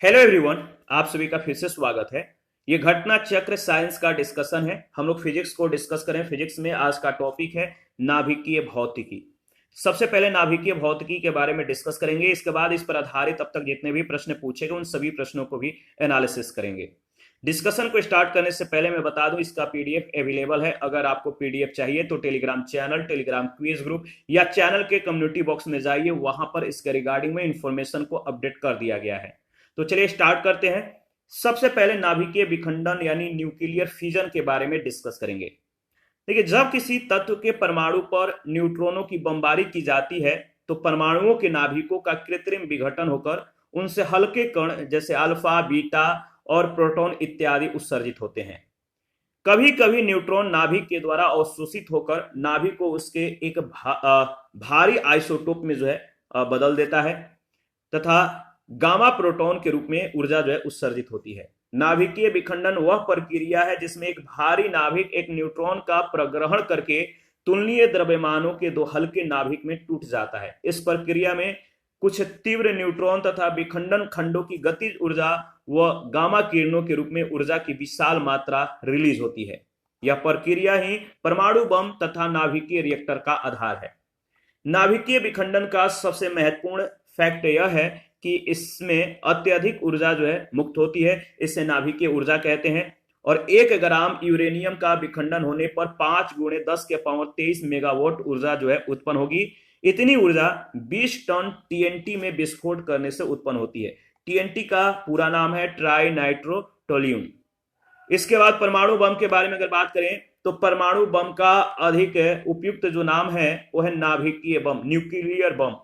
Hello everyone. आप सभी का फिर से स्वागत है। ये घटना चक्र साइंस का डिस्कशन है। हम लोग फिजिक्स को डिस्कस करें। फिजिक्स में आज का टॉपिक है नाभिकीय भौतिकी। सबसे पहले नाभिकीय भौतिकी के बारे में डिस्कस करेंगे। इसके बाद इस पर आधारित अब तक जितने भी प्रश्न पूछे गए उन सभी प्रश्नों को भी एनालिसिस करेंगे। डिस्कशन को स्टार्ट करने से पहले मैं बता दूं, इसका पीडीएफ अवेलेबल है। अगर आपको पीडीएफ चाहिए तो Telegram channel, Telegram quiz group या चैनल के कम्युनिटी बॉक्स में जाइए, वहां पर इसके रिगार्डिंग में इंफॉर्मेशन को अपडेट कर दिया गया है। तो चलिए स्टार्ट करते हैं। सबसे पहले नाभिकीय विखंडन यानी न्यूक्लियर फ्यूजन के बारे में डिस्कस करेंगे। देखिए, जब किसी तत्व के परमाणु पर न्यूट्रॉनों की बमबारी की जाती है तो परमाणुओं के नाभिकों का कृत्रिम विघटन होकर उनसे हल्के कण जैसे अल्फा, बीटा और प्रोटॉन इत्यादि उत्सर्जित होते हैं। कभी कभी न्यूट्रॉन नाभिक के द्वारा अवशोषित होकर नाभिक को उसके एक भारी आइसोटोप में बदल देता है तथा गामा प्रोटॉन के रूप में ऊर्जा उत्सर्जित होती है। नाभिकीय विखंडन वह प्रक्रिया है जिसमें एक भारी नाभिक एक न्यूट्रॉन का प्रग्रहण करके तुलनीय द्रव्यमानों के दो हल्के नाभिक में टूट जाता है। इस प्रक्रिया में कुछ तीव्र न्यूट्रॉन तथा विखंडन खंडों की गतिज ऊर्जा व गामा किरणों के रूप में ऊर्जा की विशाल मात्रा रिलीज होती है। यह प्रक्रिया ही परमाणु बम तथा नाभिकीय रिएक्टर का आधार है। नाभिकीय विखंडन का सबसे महत्वपूर्ण फैक्ट यह है कि इसमें अत्यधिक ऊर्जा मुक्त होती है। इसे नाभिकीय ऊर्जा कहते हैं। और 1 ग्राम यूरेनियम का विखंडन होने पर 5 गुणे 10 के पावर 23 मेगावाट ऊर्जा उत्पन्न होगी। इतनी ऊर्जा 20 टन टीएनटी में विस्फोट करने से उत्पन्न होती है। टीएनटी का पूरा नाम है ट्राई नाइट्रोटोल्यूम। इसके बाद परमाणु बम के बारे में अगर बात करें तो परमाणु बम का अधिक उपयुक्त जो नाम है वो है नाभिकीय बम, न्यूक्लियर बम।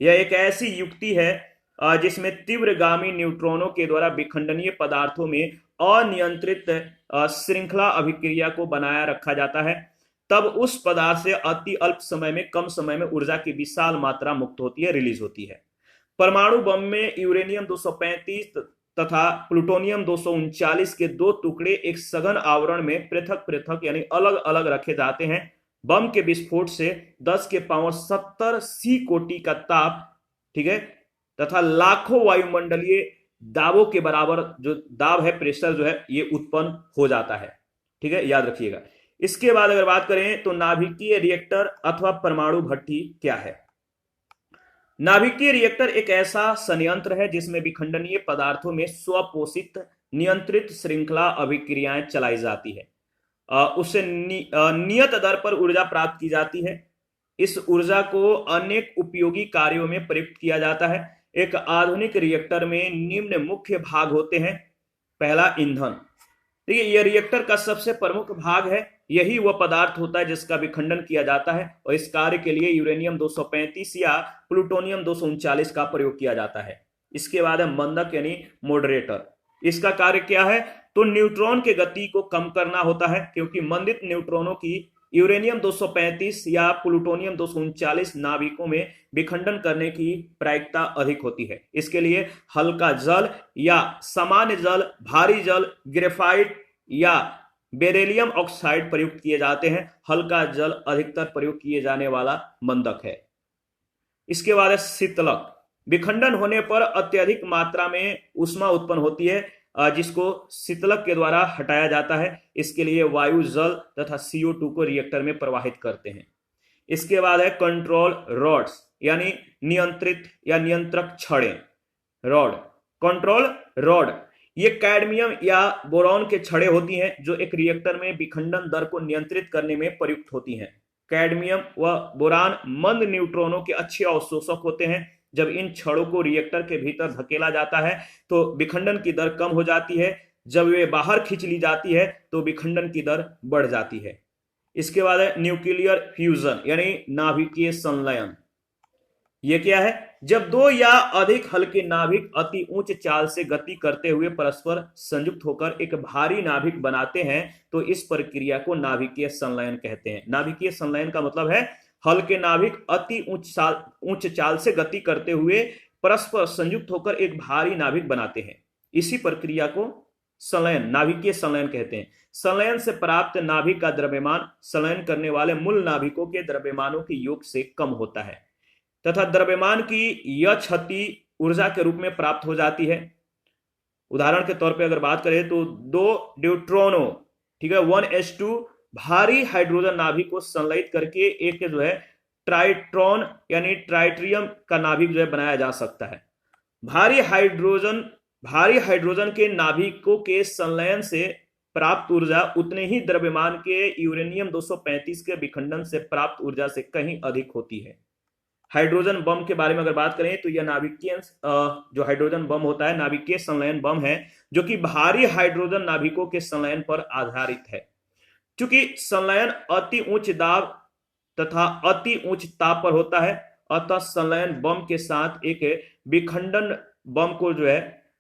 यह एक ऐसी युक्ति है जिसमें तीव्रगामी न्यूट्रॉनों के द्वारा विखंडनीय पदार्थों में अनियंत्रित श्रृंखला अभिक्रिया को बनाया रखा जाता है। तब उस पदार्थ से अति अल्प समय में, कम समय में ऊर्जा की विशाल मात्रा मुक्त होती है, रिलीज होती है। परमाणु बम में यूरेनियम 235 तथा प्लूटोनियम 239 के दो टुकड़े एक सघन आवरण में पृथक पृथक यानी अलग अलग रखे जाते हैं। बम के विस्फोट से 10 के पावर 70 सी कोटि का ताप, ठीक है, तथा लाखों वायुमंडलीय दाबों के बराबर जो दाब है, प्रेशर ये उत्पन्न हो जाता है। ठीक है, याद रखिएगा। इसके बाद अगर बात करें तो नाभिकीय रिएक्टर अथवा परमाणु भट्ठी क्या है। नाभिकीय रिएक्टर एक ऐसा संयंत्र है जिसमें विखंडनीय पदार्थों में स्वपोषित नियंत्रित श्रृंखला अभिक्रियाएं चलाई जाती है। उससे नियत दर पर ऊर्जा प्राप्त की जाती है। इस ऊर्जा को अनेक उपयोगी कार्यों में प्रयुक्त किया जाता है। एक आधुनिक रिएक्टर में निम्न मुख्य भाग होते हैं। पहला, ईंधन। देखिए, यह रिएक्टर का सबसे प्रमुख भाग है। यही वह पदार्थ होता है जिसका विखंडन किया जाता है और इस कार्य के लिए यूरेनियम 235 या प्लूटोनियम 239 का प्रयोग किया जाता है। इसके बाद है मंदक यानी मॉडरेटर। इसका कार्य क्या है तो न्यूट्रॉन के गति को कम करना होता है, क्योंकि मंदित न्यूट्रॉनों की यूरेनियम 235 या प्लूटोनियम 239 नाभिकों में विखंडन करने की प्रायिकता अधिक होती है। इसके लिए हल्का जल या सामान्य जल, भारी जल, ग्रेफाइट या बेरिलियम ऑक्साइड प्रयुक्त किए जाते हैं। हल्का जल अधिकतर प्रयोग किए जाने वाला मंदक है। इसके बाद है शीतलक। विखंडन होने पर अत्यधिक मात्रा में ऊष्मा उत्पन्न होती है जिसको शीतलक के द्वारा हटाया जाता है। इसके लिए वायु, जल तथा CO2 को रिएक्टर में प्रवाहित करते हैं। इसके बाद है कंट्रोल रॉड्स यानी नियंत्रित या नियंत्रक छड़ें। रॉड, कंट्रोल रॉड, ये कैडमियम या बोरॉन के छड़ें होती हैं जो एक रिएक्टर में विखंडन दर को नियंत्रित करने में प्रयुक्त होती हैं। कैडमियम व बोरान मंद न्यूट्रॉनों के अच्छे अवशोषक होते हैं। जब इन छड़ों को रिएक्टर के भीतर धकेला जाता है तो विखंडन की दर कम हो जाती है। जब वे बाहर खींच ली जाती है तो विखंडन की दर बढ़ जाती है। इसके बाद है न्यूक्लियर फ्यूजन यानी नाभिकीय संलयन। यह क्या है? जब दो या अधिक हल्के नाभिक अति उच्च चाल से गति करते हुए परस्पर संयुक्त होकर एक भारी नाभिक बनाते हैं तो इस प्रक्रिया को नाभिकीय संलयन कहते हैं। नाभिकीय संलयन का मतलब है हल्के नाभिक अति उच्च चाल से गति करते हुए परस्पर संयुक्त होकर एक भारी नाभिक बनाते हैं। इसी प्रक्रिया को संलयन, नाभिकीय संलयन कहते हैं। संलयन से प्राप्त नाभिक का द्रव्यमान संलयन करने वाले मूल नाभिकों के द्रव्यमानों के योग से कम होता है तथा द्रव्यमान की यह क्षति ऊर्जा के रूप में प्राप्त हो जाती है। उदाहरण के तौर पे अगर बात करें तो 2 ड्यूट्रोनो, ठीक है, 1s2 भारी हाइड्रोजन नाभिक को संलयित करके एक जो है ट्राइट्रॉन यानी ट्राइट्रियम का नाभिक जो है बनाया जा सकता है। भारी हाइड्रोजन के नाभिकों के संलयन से प्राप्त ऊर्जा उतने ही द्रव्यमान के यूरेनियम 235 के विखंडन से प्राप्त ऊर्जा से कहीं अधिक होती है। हाइड्रोजन बम के बारे में अगर बात करें तो यह नाभिकीय जो हाइड्रोजन बम होता है नाभिकीय संलयन बम है, जो कि भारी हाइड्रोजन नाभिकों के संलयन पर आधारित है। चूंकि संलयन अति उच्च दाब तथा अति उच्च ताप पर होता है, अतः संलयन बम के साथ एक विखंडन बम को जो है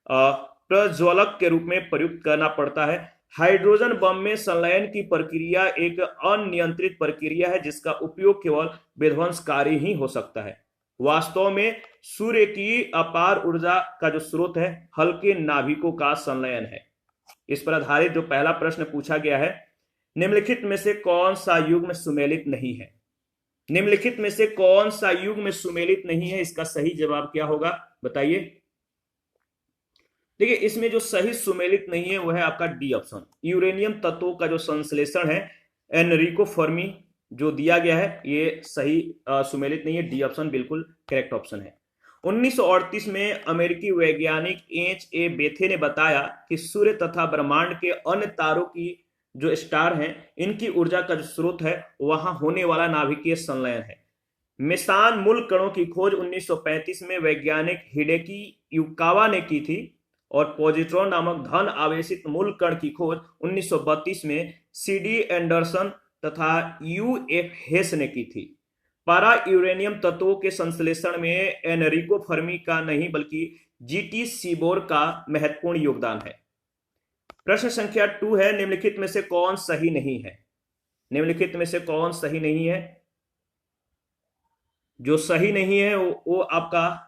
प्रज्वलक के रूप में प्रयुक्त करना पड़ता है। हाइड्रोजन बम में संलयन की प्रक्रिया एक अनियंत्रित प्रक्रिया है जिसका उपयोग केवल विध्वंसकारी ही हो सकता है। वास्तव में सूर्य की अपार ऊर्जा का जो स्रोत है हल्के नाभिकों का संलयन है। इस पर आधारित जो पहला प्रश्न पूछा गया है, निम्नलिखित में से कौन सा युग्म सुमेलित नहीं है? निम्नलिखित में से कौन सा युग्म सुमेलित नहीं है, इसका सही जवाब क्या होगा बताइए। देखिए इसमें जो सही सुमेलित नहीं है वह है आपका डी ऑप्शन। यूरेनियम तत्वों का जो संश्लेषण है एनरिको फर्मी जो दिया गया है ये सही सुमेलित नहीं है, डी ऑप्शन बिल्कुल करेक्ट ऑप्शन है। 1938 में अमेरिकी वैज्ञानिक H.A. बेथे ने बताया कि सूर्य तथा ब्रह्मांड के अन्य तारों की जो स्टार हैं इनकी ऊर्जा का जो स्रोत है वहां होने वाला नाभिकीय संलयन है। मेसान मूल कणों की खोज 1935 में वैज्ञानिक हिडेकी युकावा ने की थी और पॉजिट्रॉन नामक धन आवेशित मूल कण की खोज 1932 में C.D. एंडरसन तथा U.F. हेस ने की थी। पारा यूरेनियम तत्वों के संश्लेषण में एनरिको फर्मी का नहीं बल्कि G.T. सीबोर का महत्वपूर्ण योगदान है। प्रश्न संख्या 2 है, निम्नलिखित में से कौन सही नहीं है? निम्नलिखित में से कौन सही नहीं है? जो सही नहीं है वो आपका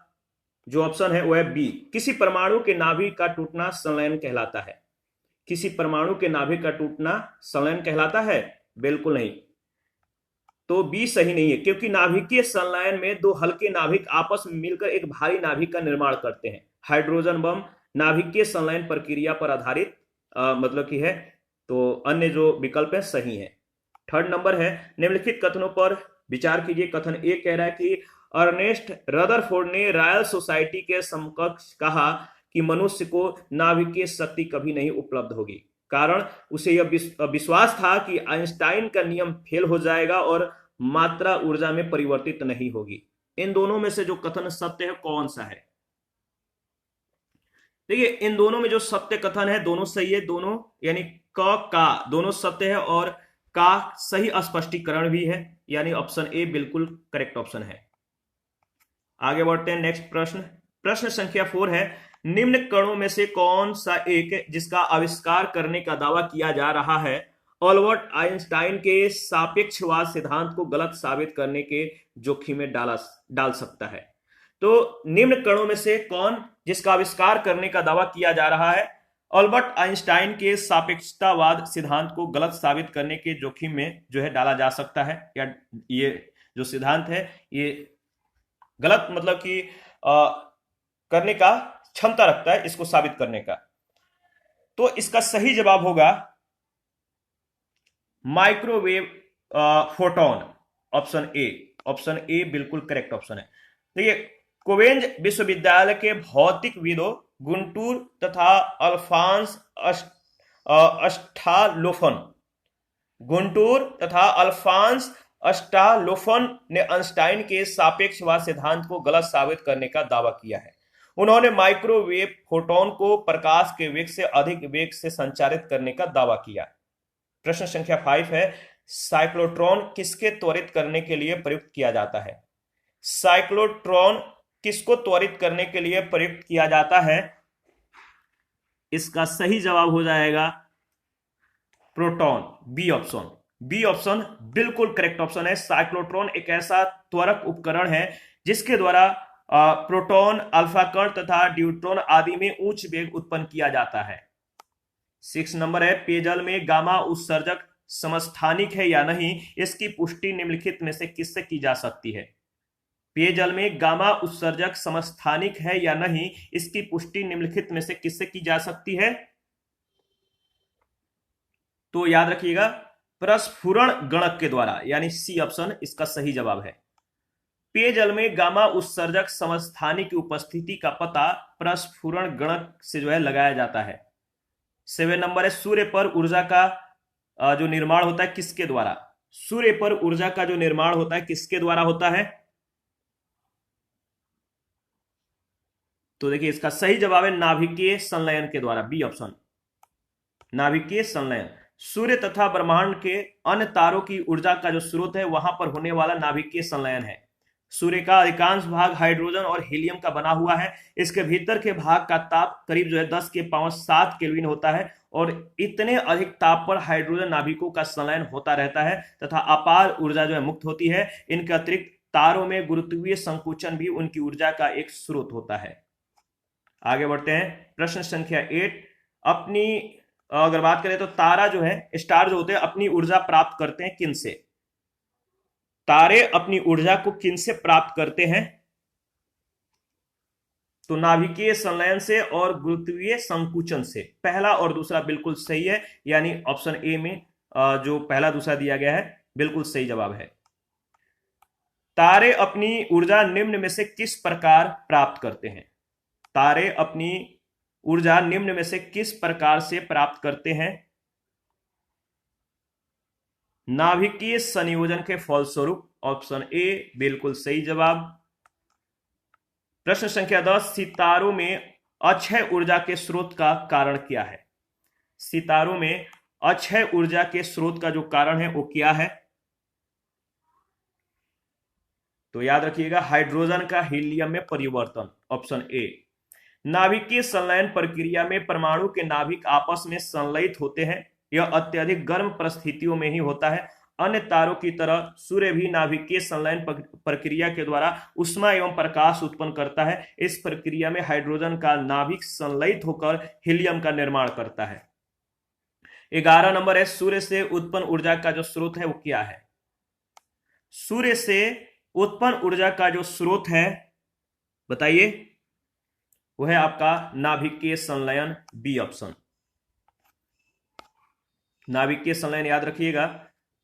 जो ऑप्शन है वो है बी। किसी परमाणु के नाभिक का टूटना संलयन कहलाता है। किसी परमाणु के नाभिक का टूटना संलयन कहलाता है? बिल्कुल नहीं। तो बी सही नहीं है, क्योंकि नाभिकीय संलयन में दो हल्के नाभिक आपस में मिलकर एक भारी नाभिक का निर्माण करते हैं। हाइड्रोजन बम नाभिकीय संलयन प्रक्रिया पर आधारित मतलब की है, तो अन्य जो विकल्प है सही है। थर्ड नंबर है, निम्नलिखित कथनों पर विचार कीजिए। कथन ए कह रहा है कि अर्नेस्ट रदरफोर्ड ने रॉयल सोसाइटी के समकक्ष कहा कि मनुष्य को नाभिकीय शक्ति कभी नहीं उपलब्ध होगी, कारण उसे यह विश्वास था कि आइंस्टाइन का नियम फेल हो जाएगा और मात्रा ऊर्जा में परिवर्तित नहीं होगी। इन दोनों में से जो कथन सत्य है कौन सा है? देखिए इन दोनों में जो सत्य कथन है दोनों सही है, दोनों यानी का दोनों सत्य है और का सही स्पष्टीकरण भी है, यानी ऑप्शन ए बिल्कुल करेक्ट ऑप्शन है। आगे बढ़ते हैं नेक्स्ट प्रश्न। प्रश्न संख्या 4 है, निम्न कणों में से कौन सा एक जिसका आविष्कार करने का दावा किया जा रहा है अल्बर्ट आइंस्टाइन के सापेक्षवाद सिद्धांत को गलत साबित करने के जोखिम में डाल सकता है? तो निम्न कणों में से कौन जिसका आविष्कार करने का दावा किया जा रहा है अल्बर्ट आइंस्टाइन के सापेक्षतावाद सिद्धांत को गलत साबित करने के जोखिम में जो है डाला जा सकता है, या ये जो सिद्धांत है ये गलत मतलब कि करने का क्षमता रखता है इसको साबित करने का? तो इसका सही जवाब होगा microwave photon, option A. Option A बिल्कुल करेक्ट ऑप्शन है। देखिए कोवेंज विश्वविद्यालय के भौतिकविदों गुंटूर तथा अल्फांस अस्टालोफन ने आइंस्टाइन के सापेक्षवाद सिद्धांत को गलत साबित करने का दावा किया है। उन्होंने माइक्रोवेव फोटोन को प्रकाश के वेग से अधिक वेग से संचारित करने का दावा किया। प्रश्न संख्या 5 है, साइक्लोट्रॉन किसके त्वरित करने के लिए प्रयुक्त किया जाता है? साइक्लोट्रॉन किसको त्वरित करने के लिए प्रयुक्त किया जाता है? इसका सही जवाब हो जाएगा proton, B option. B option बिल्कुल करेक्ट ऑप्शन है। साइक्लोट्रॉन एक ऐसा त्वरक उपकरण है जिसके द्वारा प्रोटॉन, अल्फा कण तथा ड्यूट्रॉन आदि में उच्च वेग उत्पन्न किया जाता है। 6 नंबर है, पेयजल में गामा उत्सर्जक समस्थानिक है या नहीं, इसकी पुष्टि निम्नलिखित में से किससे की जा सकती है? पेयजल में गामा उत्सर्जक समस्थानिक है या नहीं, इसकी पुष्टि निम्नलिखित में से किससे की जा सकती है? तो याद रखिएगा, प्रस्फुरण गणक के द्वारा, यानी सी ऑप्शन इसका सही जवाब है। पेयजल में गामा उत्सर्जक समस्थानिक की उपस्थिति का पता प्रस्फुरण गणक से जो है लगाया जाता है। 7 नंबर है, सूर्य पर ऊर्जा का जो निर्माण होता है किसके द्वारा? सूर्य पर ऊर्जा का जो निर्माण होता है किसके द्वारा होता है? तो देखिए इसका सही जवाब है नाभिकीय संलयन के द्वारा, बी ऑप्शन, नाभिकीय संलयन। सूर्य तथा ब्रह्मांड के अन्य तारों की ऊर्जा का जो स्रोत है वहां पर होने वाला नाभिकीय संलयन है। सूर्य का अधिकांश भाग हाइड्रोजन और हीलियम का बना हुआ है। इसके भीतर के भाग का ताप करीब जो है 10 के पावर 7 केल्विन होता है और इतने अधिक ताप पर हाइड्रोजन नाभिकों का संलयन होता रहता है तथा अपार ऊर्जा जो है मुक्त होती है। इनके अतिरिक्त तारों में गुरुत्वीय संकुचन भी उनकी ऊर्जा का एक स्रोत होता है। आगे बढ़ते हैं, प्रश्न संख्या 8। अपनी अगर बात करें तो तारा जो है, स्टार जो होते हैं, अपनी ऊर्जा प्राप्त करते हैं किन से? तारे अपनी ऊर्जा को किन से प्राप्त करते हैं? तो नाभिकीय संलयन से और गुरुत्वीय संकुचन से। पहला और दूसरा बिल्कुल सही है, यानी ऑप्शन ए में जो पहला दूसरा दिया गया है बिल्कुल सही जवाब है। तारे अपनी ऊर्जा निम्न में से किस प्रकार प्राप्त करते हैं? तारे अपनी ऊर्जा निम्न में से किस प्रकार से प्राप्त करते हैं? नाभिकीय संयोजन के फलस्वरूप, ऑप्शन ए बिल्कुल सही जवाब। प्रश्न संख्या 10। सितारों में अक्षय ऊर्जा के स्रोत का कारण क्या है? सितारों में अक्षय ऊर्जा के स्रोत का जो कारण है वो क्या है? तो याद रखिएगा, हाइड्रोजन का हीलियम में परिवर्तन, ऑप्शन ए। नाभिकीय संलयन प्रक्रिया में परमाणु के नाभिक आपस में संलयित होते हैं। यह अत्यधिक गर्म परिस्थितियों में ही होता है। अन्य तारों की तरह सूर्य भी नाभिकीय संलयन प्रक्रिया के द्वारा ऊष्मा एवं प्रकाश उत्पन्न करता है। इस प्रक्रिया में हाइड्रोजन का नाभिक संलयित होकर हीलियम का निर्माण करता है। 11 नंबर है, सूर्य से उत्पन्न ऊर्जा का जो स्रोत है वो क्या है? सूर्य से उत्पन्न ऊर्जा का जो स्रोत है बताइए, वो है आपका नाभिकीय संलयन, बी ऑप्शन, नाभिकीय संलयन याद रखिएगा।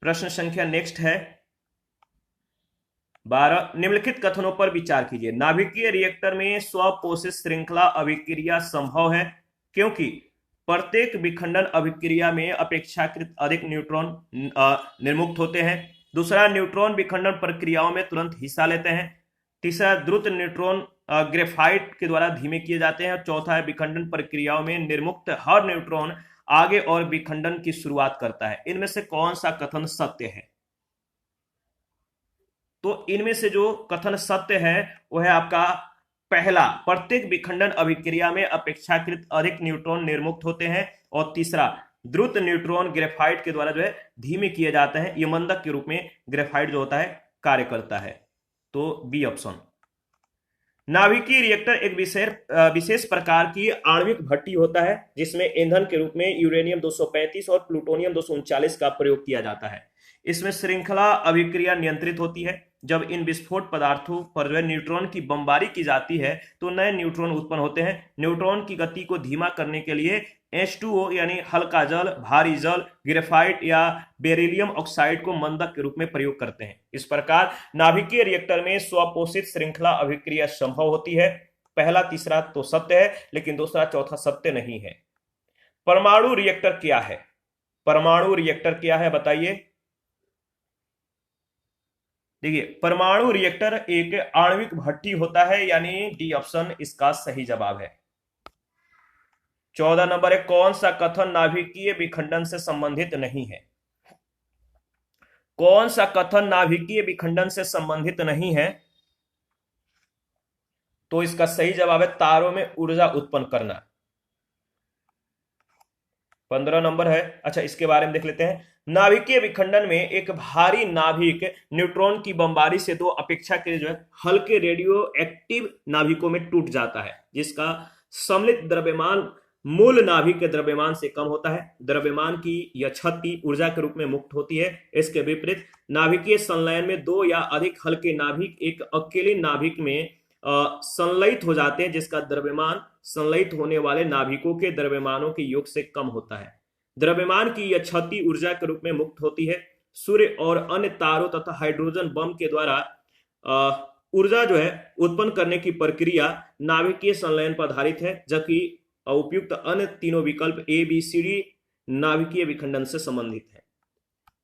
प्रश्न संख्या नेक्स्ट है 12। निम्नलिखित कथनों पर विचार कीजिए। नाभिकीय रिएक्टर में स्वपोषित श्रृंखला अभिक्रिया संभव है क्योंकि प्रत्येक विखंडन अभिक्रिया में अपेक्षाकृत अधिक न्यूट्रॉन निर्मुक्त होते हैं। दूसरा, न्यूट्रॉन विखंडन प्रक्रियाओं में तुरंत हिस्सा लेते हैं। तीसरा, द्रुत न्यूट्रॉन ग्रेफाइट के द्वारा धीमे किए जाते हैं। चौथा है, विखंडन प्रक्रियाओं में निर्मुक्त हर न्यूट्रॉन आगे और विखंडन की शुरुआत करता है। इनमें से कौन सा कथन सत्य है? तो इनमें से जो कथन सत्य है वो है आपका पहला, प्रत्येक विखंडन अभिक्रिया में अपेक्षाकृत अधिक न्यूट्रॉन निर्मुक्त होते हैं। और तीसरा, द्रुत न्यूट्रॉन ग्रेफाइट के द्वारा जो है धीमे किए जाते हैं। ये मंदक के रूप में ग्रेफाइट जो होता है कार्य करता है। तो बी ऑप्शन। नाभिकीय रिएक्टर एक विशेष प्रकार की आणविक भट्टी होता है जिसमें ईंधन के रूप में यूरेनियम 235 और प्लूटोनियम 239 का प्रयोग किया जाता है। इसमें श्रृंखला अभिक्रिया नियंत्रित होती है। जब इन विस्फोट पदार्थों पर जो न्यूट्रॉन की बमबारी की जाती है तो नए न्यूट्रॉन उत्पन्न होते हैं। न्यूट्रॉन की गति को धीमा करने के लिए H2O यानी हल्का जल, भारी जल, ग्रेफाइट या बेरिलियम ऑक्साइड को मंदक के रूप में प्रयोग करते हैं। इस प्रकार नाभिकीय रिएक्टर में स्वपोषित श्रृंखला अभिक्रिया संभव होती है। पहला तीसरा तो सत्य है, लेकिन दूसरा चौथा सत्य नहीं है। परमाणु रिएक्टर क्या है? परमाणु रिएक्टर क्या है बताइए। देखिए, परमाणु रिएक्टर एक आणविक भट्टी होता है, यानी डी ऑप्शन इसका सही जवाब है। 14 नंबर है, कौन सा कथन नाभिकीय विखंडन से संबंधित नहीं है? कौन सा कथन नाभिकीय विखंडन से संबंधित नहीं है? तो इसका सही जवाब है तारों में ऊर्जा उत्पन्न करना। 15 नंबर है, अच्छा इसके बारे में देख लेते हैं। नाभिकीय विखंडन में एक भारी नाभिक न्यूट्रॉन की बमबारी से दो अपेक्षाकृत जो है हल्के रेडियो एक्टिव नाभिकों में टूट जाता है, जिसका सम्मिलित द्रव्यमान मूल नाभिक के द्रव्यमान से कम होता है। द्रव्यमान की यह क्षति ऊर्जा के रूप में मुक्त होती है। इसके विपरीत नाभिकीय संलयन में दो या अधिक हल्के नाभिक एक अकेले नाभिक में संलयित हो जाते हैं, जिसका द्रव्यमान संलयित होने वाले नाभिकों के द्रव्यमानों के योग से कम होता है। द्रव्यमान की यह क्षति ऊर्जा के रूप में मुक्त होती है। सूर्य और अन्य तारों तथा हाइड्रोजन बम के द्वारा ऊर्जा जो है उत्पन्न करने की प्रक्रिया नाभिकीय संलयन पर आधारित है, जबकि उपयुक्त अन्य तीनों विकल्प ए बी सी डी नाभिकीय विखंडन से संबंधित है।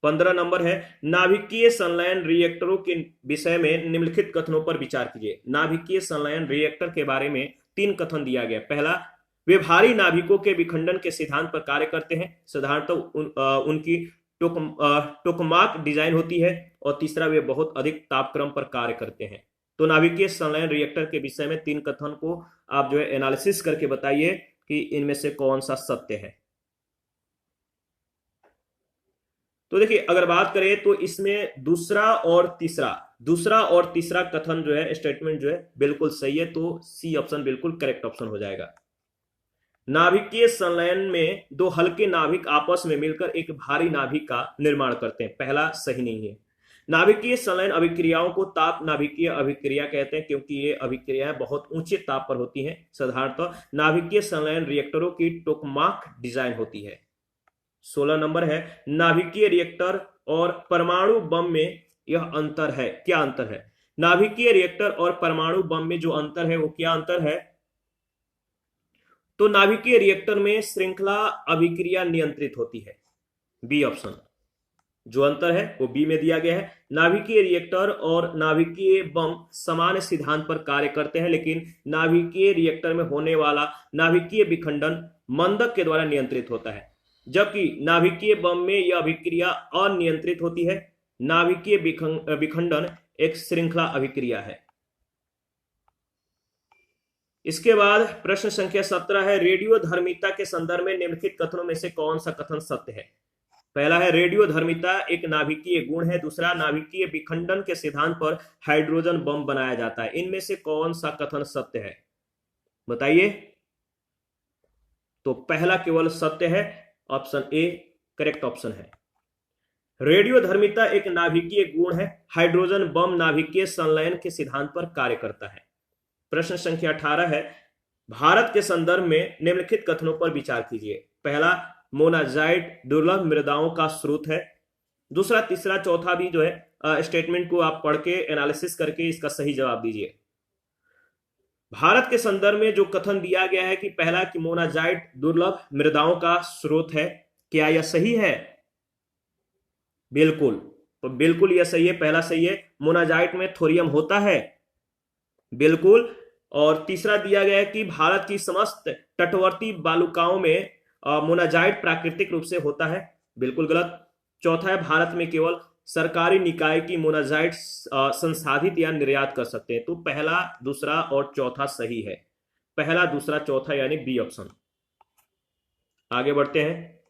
15 नंबर है नाभिकीय संलयन रिएक्टरों के विषय में निम्नलिखित कथनों पर विचार कीजिए। नाभिकीय संलयन रिएक्टर के बारे में 3 कथन दिया गया। पहला, वे भारी नाभिकों के विखंडन के सिद्धांत पर कार्य करते हैं, साधारणतः उनकी टोकमाक डिजाइन होती है। और तीसरा, वे बहुत अधिक तापक्रम पर कार्य करते हैं। तो नाभिकीय संलयन रिएक्टर के विषय में 3 कथन को आप जो है एनालिसिस करके बताइए कि इनमें से कौन सा सत्य है। तो देखिए, अगर बात करें तो इसमें दूसरा और तीसरा कथन जो है, स्टेटमेंट जो है बिल्कुल सही है। तो सी ऑप्शन बिल्कुल करेक्ट ऑप्शन हो जाएगा। नाभिकीय संलयन में दो हल्के नाभिक आपस में मिलकर एक भारी नाभिक का निर्माण करते हैं, पहला सही नहीं है। नाभिकीय संलयन अभिक्रियाओं को ताप नाभिकीय अभिक्रिया कहते हैं, क्योंकि ये अभिक्रियाएं बहुत ऊंचे ताप पर होती हैं। साधारणतः नाभिकीय संलयन रिएक्टरों की टोकमाक डिजाइन होती है। 16 नंबर है नाभिकीय रिएक्टर और परमाणु बम में यह अंतर है। क्या अंतर है? नाभिकीय रिएक्टर और परमाणु बम में जो अंतर है वो क्या अंतर है? तो नाभिकीय रिएक्टर में श्रृंखला अभिक्रिया नियंत्रित होती है, बी ऑप्शन। जो अंतर है वो बी में दिया गया है। नाभिकीय रिएक्टर और नाभिकीय बम समान सिद्धांत पर कार्य करते हैं, लेकिन नाभिकीय रिएक्टर में होने वाला नाभिकीय विखंडन मंदक के द्वारा नियंत्रित होता है, जबकि नाभिकीय बम में यह अभिक्रिया अनियंत्रित होती है। नाभिकीय विखंडन एक श्रृंखला अभिक्रिया है। इसके बाद प्रश्न संख्या 17 है रेडियोधर्मिता के संदर्भ में निम्नलिखित कथनों में से कौन सा कथन सत्य है? पहला है रेडियोधर्मिता एक नाभिकीय गुण है। दूसरा, नाभिकीय विखंडन के सिद्धांत पर हाइड्रोजन बम बनाया जाता है। इनमें से कौन सा कथन सत्य है, बताइए। तो पहला केवल सत्य है, ऑप्शन ए करेक्ट ऑप्शन है। रेडियोधर्मिता एक नाभिकीय गुण है। हाइड्रोजन बम नाभिकीय संलयन के सिद्धांत पर कार्य करता है। प्रश्न संख्या 18 है भारत के संदर्भ में निम्नलिखित कथनों पर विचार कीजिए। पहला, मोनाजाइट दुर्लभ मृदाओं का स्रोत है। दूसरा, तीसरा, चौथा भी जो है स्टेटमेंट को आप पढ़ के एनालिसिस करके इसका सही जवाब दीजिए। भारत के संदर्भ में जो कथन दिया गया है कि पहला कि मोनाजाइट दुर्लभ मृदाओं का स्रोत है, क्या यह सही है? बिल्कुल, तो बिल्कुल यह सही है, पहला सही है। मोनाजाइट में थोरियम होता है, बिल्कुल। और तीसरा दिया गया है कि भारत की समस्त तटवर्ती बालुकाओं में मोनाजाइट प्राकृतिक रूप से होता है, बिल्कुल गलत। चौथा है भारत में केवल सरकारी निकाय की मोनाजाइट संसाधित या निर्यात कर सकते हैं। तो पहला, दूसरा और चौथा सही है। पहला, दूसरा, चौथा यानी बी ऑप्शन। आगे बढ़ते हैं।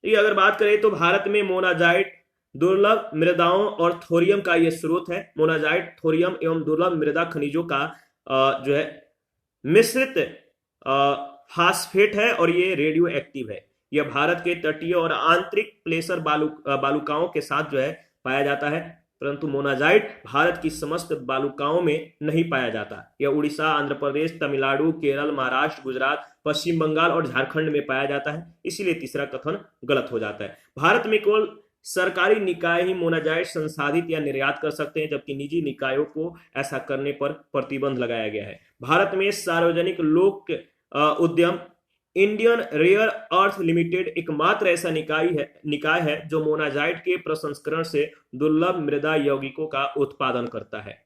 ये अगर बात करें तो भारत में मोनाजाइट दुर्लभ मृदाओं और थोरियम का यह स्रोत है। मोनाजाइट थोरियम एवं दुर्लभ मृदा खनिजों का जो है मिश्रित फास्फेट है और ये रेडियो एक्टिव है। यह भारत के तटीय और आंतरिक प्लेसर बालुकाओं के साथ जो है पाया जाता है, परंतु मोनाजाइट भारत की समस्त बालुकाओं में नहीं पाया जाता। यह उड़ीसा, आंध्र प्रदेश, तमिलनाडु, केरल, महाराष्ट्र, गुजरात, पश्चिम बंगाल और झारखंड में पाया जाता है, इसीलिए तीसरा कथन गलत हो जाता है। भारत में केवल सरकारी निकाय ही मोनाजाइट संसाधित या निर्यात कर सकते हैं, जबकि निजी निकायों को ऐसा करने पर प्रतिबंध लगाया गया है। भारत में सार्वजनिक लोक उद्यम इंडियन रेयर अर्थ लिमिटेड एकमात्र ऐसा निकाय है जो मोनाजाइट के प्रसंस्करण से दुर्लभ मृदा यौगिकों का उत्पादन करता है।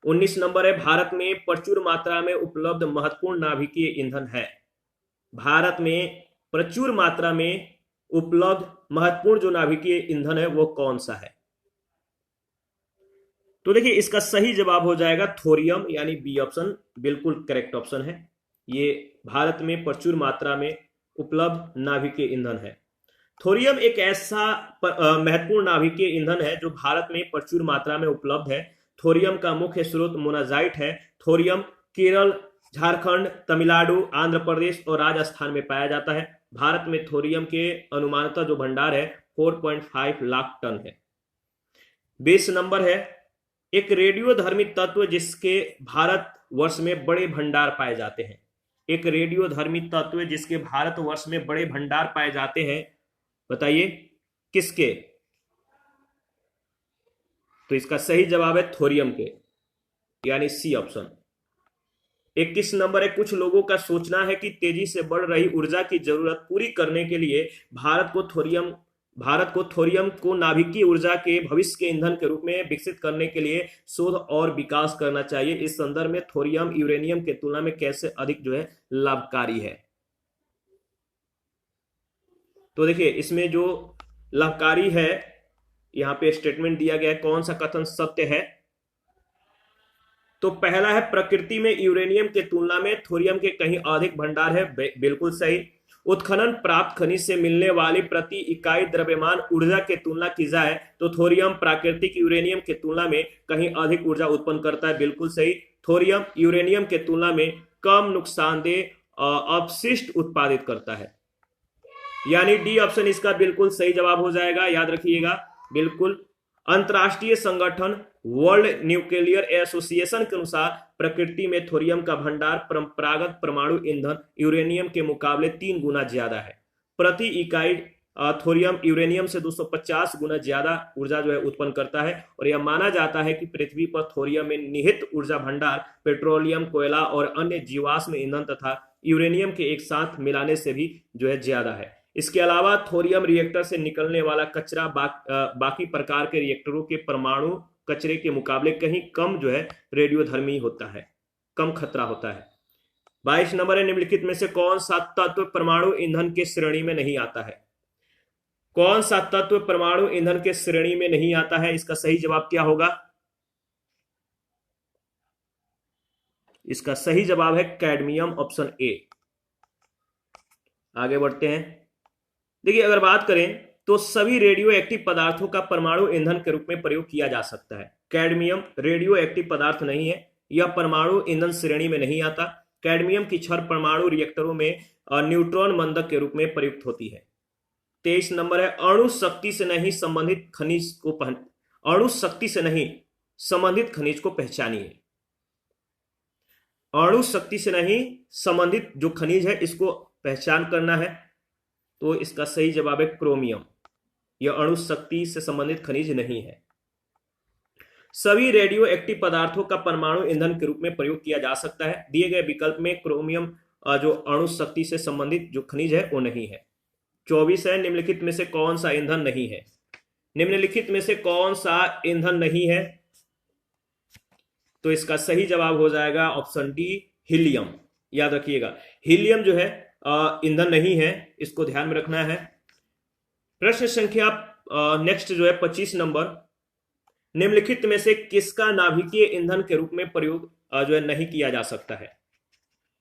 19 नंबर है भारत में प्रचुर मात्रा में उपलब्ध महत्वपूर्ण नाभिकीय ईंधन है। भारत में प्रचुर मात्रा में उपलब्ध महत्वपूर्ण जो नाभिकीय ईंधन है वो कौन सा है? तो देखिए, इसका सही जवाब हो जाएगा थोरियम यानी बी ऑप्शन, बिल्कुल करेक्ट ऑप्शन है। ये भारत में प्रचुर मात्रा में उपलब्ध नाभिकीय ईंधन है। थोरियम एक ऐसा महत्वपूर्ण नाभिकीय ईंधन है जो भारत में प्रचुर मात्रा में उपलब्ध है। थोरियम का मुख्य स्रोत मोनाजाइट है। थोरियम केरल झारखंड, तमिलनाडु, आंध्र प्रदेश और राजस्थान में पाया जाता है। भारत में थोरियम के अनुमानतः जो भंडार है 4.5 लाख टन है। 20 नंबर है, एक रेडियोधर्मी तत्व जिसके भारत वर्ष में बड़े भंडार पाए जाते हैं। एक रेडियोधर्मी तत्व जिसके भारत वर्ष में बड़े भंडार पाए जाते हैं, बताइए किसके? तो इसका सही जवाब है थोरियम के, यानी सी ऑप्शन। 21 नंबर है, कुछ लोगों का सोचना है कि तेजी से बढ़ रही ऊर्जा की जरूरत पूरी करने के लिए भारत को थोरियम को नाभिकीय ऊर्जा के भविष्य के ईंधन के रूप में विकसित करने के लिए शोध और विकास करना चाहिए। इस संदर्भ में थोरियम यूरेनियम की तुलना में कैसे अधिक जो है लाभकारी है? तो देखिए इसमें जो लाभकारी है, यहां पे स्टेटमेंट दिया गया है, कौन सा कथन सत्य है? तो पहला है, प्रकृति में यूरेनियम की तुलना में थोरियम के कहीं अधिक भंडार है, बिल्कुल सही। उत्खनन प्राप्त खनिज से मिलने वाली प्रति इकाई द्रव्यमान ऊर्जा की तुलना की जाए तो थोरियम प्राकृतिक यूरेनियम की तुलना में कहीं अधिक ऊर्जा उत्पन्न करता है, बिल्कुल सही। थोरियम यूरेनियम की तुलना में कम नुकसानदेह अपशिष्ट उत्पादित करता है, यानी डी ऑप्शन इसका बिल्कुल सही जवाब हो जाएगा, याद रखिएगा बिल्कुल। अंतरराष्ट्रीय संगठन वर्ल्ड न्यूक्लियर एसोसिएशन के अनुसार प्रकृति में थोरियम का भंडार परंपरागत परमाणु ईंधन यूरेनियम के मुकाबले 3 गुना ज्यादा है। प्रति इकाई थोरियम यूरेनियम से 250 गुना ज्यादा ऊर्जा जो है उत्पन्न करता है, और यह माना जाता है कि पृथ्वी पर थोरियम में निहित ऊर्जा भंडार पेट्रोलियम, कोयला और अन्य जीवाश्म ईंधन तथा यूरेनियम के एक साथ मिलाने से भी जो है ज्यादा है। इसके अलावा थोरियम रिएक्टर से निकलने वाला कचरा बाकी प्रकार के रिएक्टरों के परमाणु कचरे के मुकाबले कहीं कम जो है रेडियोधर्मी होता है, कम खतरा होता है। 22 नंबर है, निम्नलिखित में से कौन सा तत्व परमाणु ईंधन के श्रेणी में नहीं आता है? कौन सा तत्व परमाणु ईंधन के श्रेणी में नहीं आता है? इसका सही जवाब क्या होगा? इसका सही जवाब है कैडमियम, ऑप्शन ए। आगे बढ़ते हैं। देखिए अगर बात करें तो सभी रेडियो एक्टिव पदार्थों का परमाणु ईंधन के रूप में प्रयोग किया जा सकता है। कैडमियम रेडियो एक्टिव पदार्थ नहीं है, यह परमाणु ईंधन श्रेणी में नहीं आता। कैडमियम की छड़ परमाणु रिएक्टरों में न्यूट्रॉन मंदक के रूप में प्रयुक्त होती है। 23 नंबर है, अणु शक्ति से नहीं संबंधित खनिज को पहचानिए। अणु शक्ति से नहीं संबंधित जो खनिज है इसको पहचान करना है, तो इसका सही जवाब है क्रोमियम। यह अणु शक्ति से संबंधित खनिज नहीं है। सभी रेडियो एक्टिव पदार्थों का परमाणु ईंधन के रूप में प्रयोग किया जा सकता है। दिए गए विकल्प में क्रोमियम जो अणु शक्ति से संबंधित जो खनिज है वो नहीं है। 24 है, निम्नलिखित में से कौन सा ईंधन नहीं है? निम्नलिखित में से कौन सा ईंधन नहीं है? तो इसका सही जवाब हो जाएगा ऑप्शन डी, हीलियम। याद रखिएगा हीलियम जो है ईंधन नहीं है, इसको ध्यान में रखना है। प्रश्न संख्या नेक्स्ट जो है 25 नंबर, निम्नलिखित में से किसका नाभिकीय ईंधन के रूप में प्रयोग जो है नहीं किया जा सकता है?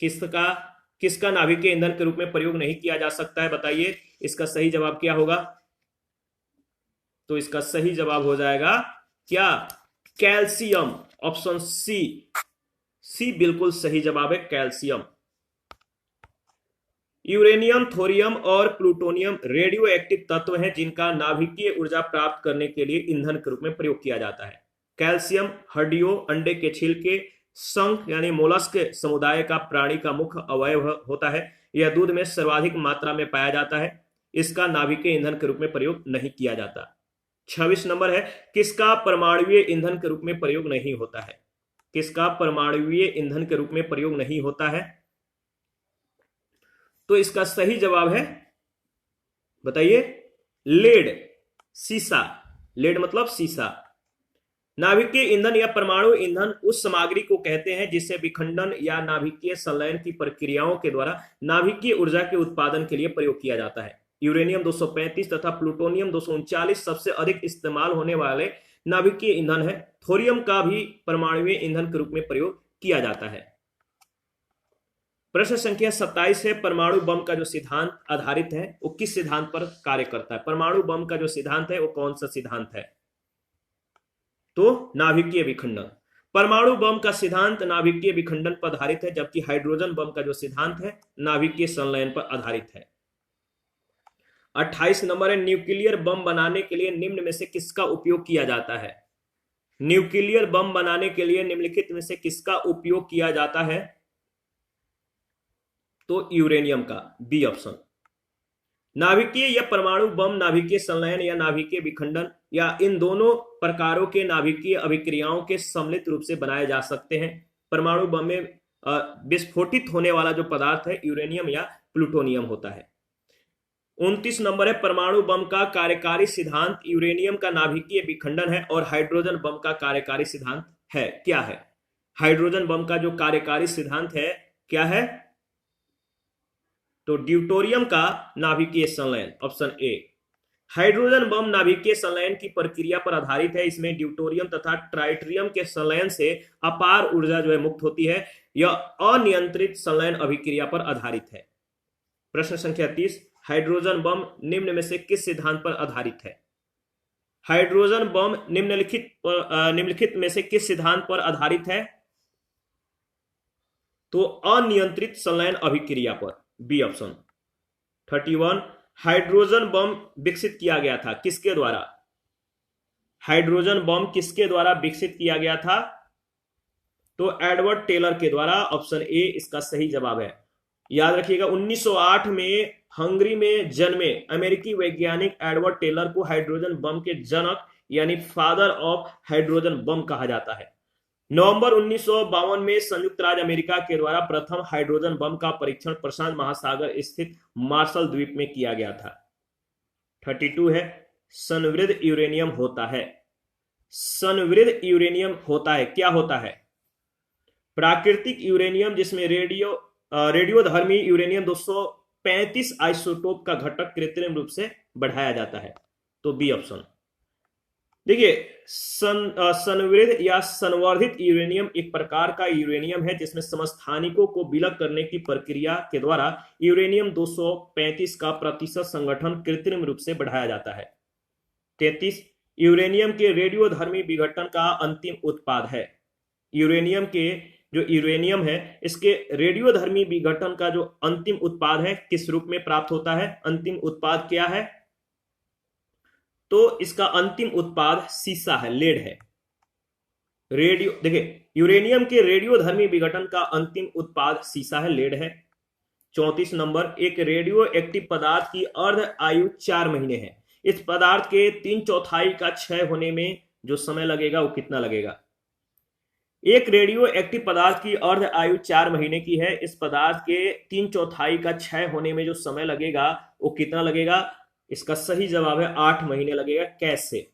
किसका नाभिकीय ईंधन के रूप में प्रयोग नहीं किया जा सकता है, बताइए इसका सही जवाब क्या होगा? तो इसका सही जवाब हो जाएगा क्या? कैल्शियम, ऑप्शन सी बिल्कुल सही जवाब है, कैल्शियम। यूरेनियम, थोरियम और प्लूटोनियम रेडियो एक्टिव तत्व हैं जिनका नाभिकीय ऊर्जा प्राप्त करने के लिए ईंधन के रूप में प्रयोग किया जाता है। कैल्शियम हड्डियों, अंडे के छिलके, शंख यानी मोलस्क समुदाय का प्राणी का मुख्य अवयव होता है। यह दूध में सर्वाधिक मात्रा में पाया जाता है। इसका नाभिकीय ईंधन के रूप में प्रयोग नहीं किया जाता। 26 नंबर है, किसका परमाणुवीय ईंधन के रूप में प्रयोग नहीं होता है? किसका परमाणुवीय ईंधन के रूप में प्रयोग नहीं होता है? तो इसका सही जवाब है, बताइए, लेड, सीसा। लेड मतलब सीसा। नाभिकीय ईंधन या परमाणु ईंधन उस सामग्री को कहते हैं जिसे विखंडन या नाभिकीय संलयन की प्रक्रियाओं के द्वारा नाभिकीय ऊर्जा के उत्पादन के लिए प्रयोग किया जाता है। यूरेनियम 235 तथा प्लूटोनियम 239 सबसे अधिक इस्तेमाल होने वाले नाभिकीय ईंधन है। थोरियम का भी परमाणुवीय ईंधन के रूप में प्रयोग किया जाता है। प्रश्न संख्या 27 है, परमाणु बम का जो सिद्धांत आधारित है वो किस सिद्धांत पर कार्य करता है? परमाणु बम का जो सिद्धांत है वो कौन सा सिद्धांत है? तो नाभिकीय विखंडन। परमाणु बम का सिद्धांत नाभिकीय विखंडन पर आधारित है, जबकि हाइड्रोजन बम का जो सिद्धांत है नाभिकीय संलयन पर आधारित है। 28 नंबर है, न्यूक्लियर बम बनाने के लिए निम्न में से किसका उपयोग किया जाता है? न्यूक्लियर बम बनाने के लिए निम्नलिखित में से किसका उपयोग किया जाता है? तो यूरेनियम का, बी ऑप्शन। नाभिकीय या परमाणु बम नाभिकीय संलयन या नाभिकीय विखंडन या इन दोनों प्रकारों के नाभिकीय अभिक्रियाओं के सम्मिलित रूप से बनाए जा सकते हैं। परमाणु बम में विस्फोटित होने वाला जो पदार्थ है यूरेनियम या प्लूटोनियम होता है। 29 नंबर है, परमाणु बम का कार्यकारी सिद्धांत यूरेनियम का नाभिकीय विखंडन है और हाइड्रोजन बम का कार्यकारी सिद्धांत है। क्या है? हाइड्रोजन बम का जो कार्यकारी सिद्धांत है क्या है? तो ड्यूटोरियम का नाभिकीय संलयन, ऑप्शन ए। हाइड्रोजन बम नाभिकीय संलयन की प्रक्रिया पर आधारित है। इसमें ड्यूटोरियम तथा ट्राइट्रियम के संलयन से अपार ऊर्जा जो है मुक्त होती है। यह अनियंत्रित संलयन अभिक्रिया पर आधारित है। प्रश्न संख्या 30, हाइड्रोजन बम निम्न में से किस सिद्धांत पर आधारित है? हाइड्रोजन बम निम्नलिखित में से किस सिद्धांत पर आधारित है? तो अनियंत्रित संलयन अभिक्रिया पर, बी ऑप्शन। 31, हाइड्रोजन बम विकसित किया गया था किसके द्वारा? हाइड्रोजन बम किसके द्वारा विकसित किया गया था? तो एडवर्ड टेलर के द्वारा, ऑप्शन ए इसका सही जवाब है। याद रखिएगा 1908 में हंगरी में जन्मे अमेरिकी वैज्ञानिक एडवर्ड टेलर को हाइड्रोजन बम के जनक यानी फादर ऑफ हाइड्रोजन बम कहा जाता है। नवंबर 1952 में संयुक्त राज्य अमेरिका के द्वारा प्रथम हाइड्रोजन बम का परीक्षण प्रशांत महासागर स्थित मार्शल द्वीप में किया गया था। 32 है, संवृद्ध यूरेनियम होता है। संवृद्ध यूरेनियम होता है, क्या होता है? प्राकृतिक यूरेनियम जिसमें रेडियोधर्मी यूरेनियम 235 आइसोटोप का घटक कृत्रिम रूप से बढ़ाया जाता है। तो बी ऑप्शन। देखिए, संवृद्ध या संवर्धित यूरेनियम एक प्रकार का यूरेनियम है जिसमें समस्थानिकों को विलग करने की प्रक्रिया के द्वारा यूरेनियम 235 का प्रतिशत संगठन कृत्रिम रूप से बढ़ाया जाता है। 33, यूरेनियम के रेडियोधर्मी विघटन का अंतिम उत्पाद है। यूरेनियम के जो यूरेनियम है इसके रेडियोधर्मी विघटन का जो अंतिम उत्पाद है किस रूप में प्राप्त होता है? अंतिम उत्पाद क्या है? तो इसका अंतिम उत्पाद सीसा है, लेड है। देखिए, यूरेनियम के रेडियोधर्मी विघटन का अंतिम उत्पाद सीसा है, लेड है। 34 नंबर, एक रेडियो एक्टिव पदार्थ की अर्ध आयु 4 महीने है। इस पदार्थ के 3/4 का क्षय होने में जो समय लगेगा वो कितना लगेगा? एक रेडियो एक्टिव पदार्थ की अर्ध आयु 4 महीने की है। इस पदार्थ के 3/4 का क्षय होने में जो समय लगेगा वो कितना लगेगा? इसका सही जवाब है 8 महीने लगेगा। कैसे?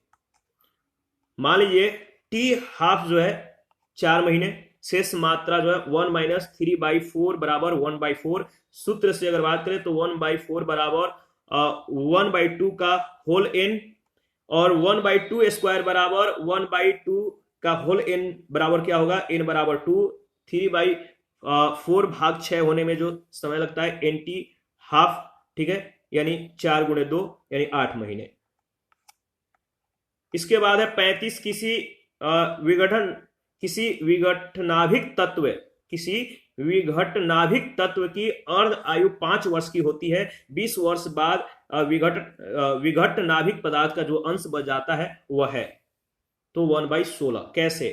मान लीजिए टी हाफ जो है 4 महीने, शेष मात्रा जो है 1 - 3/4 बराबर 1/4। सूत्र से अगर बात करें तो 1/4 बराबर 1/2 का होल n और 1/2 स्क्वायर बराबर 1/2 का होल n बराबर क्या होगा? n बराबर 2। 3/4 भाग 6 होने में जो समय लगता है nt हाफ, ठीक है, यानी 4 × 2 यानी 8 महीने। इसके बाद है 35, किसी विघटनाभिक तत्व की अर्ध आयु 5 वर्ष की होती है। 20 वर्ष बाद विघटनाभिक पदार्थ का जो अंश बच जाता है वह है तो 1/16। कैसे?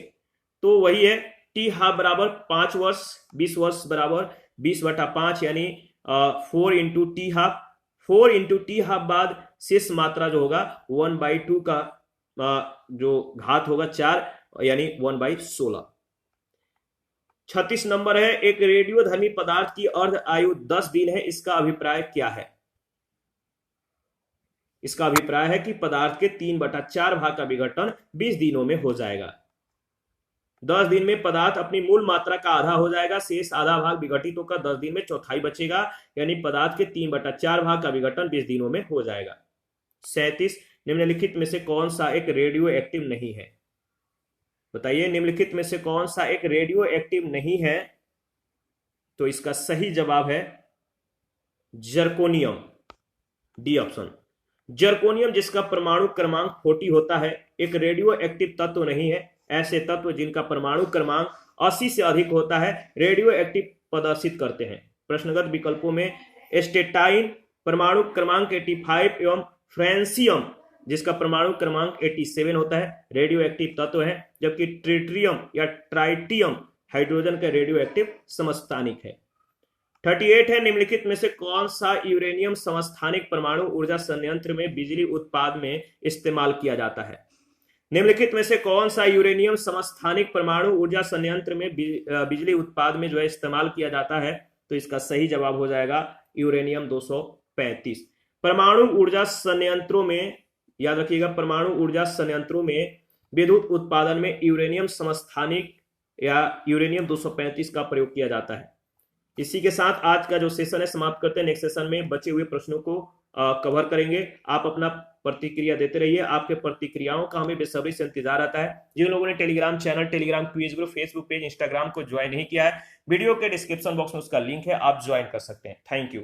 तो वही है टी हाफ बराबर 5 वर्ष, 20 वर्ष बराबर 20/5 यानी 4 × टी हाफ। 4 × टी हाफ बाद शेष मात्रा जो होगा 1/2 का जो घात होगा 4 यानी 1/16। 36 नंबर है, एक रेडियोधर्मी पदार्थ की अर्ध आयु 10 दिन है। इसका अभिप्राय क्या है? इसका अभिप्राय है कि पदार्थ के 3/4 भाग का विघटन 20 दिनों में हो जाएगा। 10 दिन में पदार्थ अपनी मूल मात्रा का आधा हो जाएगा, शेष आधा भाग विघटित होकर 10 दिन में चौथाई बचेगा, यानी पदार्थ के 3/4 भाग का विघटन 20 दिनों में हो जाएगा। 37, निम्नलिखित में से कौन सा एक रेडियो एक्टिव नहीं है? बताइए, निम्नलिखित में से कौन सा एक रेडियो एक्टिव नहीं है? तो इसका सही जवाब है जर्कोनियम, डी ऑप्शन। जर्कोनियम जिसका परमाणु क्रमांक 40 होता है एक रेडियो एक्टिव तत्व नहीं है। ऐसे तत्व जिनका परमाणु क्रमांक 80 से अधिक होता है रेडियो एक्टिव प्रदर्शित करते हैं। प्रश्नगत विकल्पों में एस्टेटाइन परमाणु क्रमांक 85 एवं फ्रेंसियम जिसका परमाणु क्रमांक 87 होता है रेडियो एक्टिव तत्व है, जबकि ट्रिटियम या ट्राइटियम हाइड्रोजन का रेडियो एक्टिव समस्थानिक है। 38 है, निम्नलिखित में से कौन सा यूरेनियम समस्थानिक परमाणु ऊर्जा संयंत्र में बिजली उत्पादन में इस्तेमाल किया जाता है। निम्नलिखित में से कौन सा यूरेनियम समस्थानिक परमाणु ऊर्जा संयंत्र में बिजली उत्पादन में जो है इस्तेमाल किया जाता है, तो इसका सही जवाब हो जाएगा यूरेनियम 235। परमाणु ऊर्जा संयंत्रों में याद रखिएगा, परमाणु ऊर्जा संयंत्रों में विद्युत उत्पादन में यूरेनियम समस्थानिक या यूरेनियम 235 का प्रयोग किया जाता है। इसी के साथ आज का जो सेशन है समाप्त करते हैं। नेक्स्ट सेशन में बचे हुए प्रश्नों को कवर करेंगे। आप अपना प्रतिक्रिया देते रहिए, आपके प्रतिक्रियाओं का हमें बेसब्री से इंतजार आता है। जिन लोगों ने Telegram channel, Telegram quiz group, Facebook page, Instagram को ज्वाइन नहीं किया है, वीडियो के डिस्क्रिप्शन बॉक्स में उसका लिंक है, आप ज्वाइन कर सकते हैं। Thank you.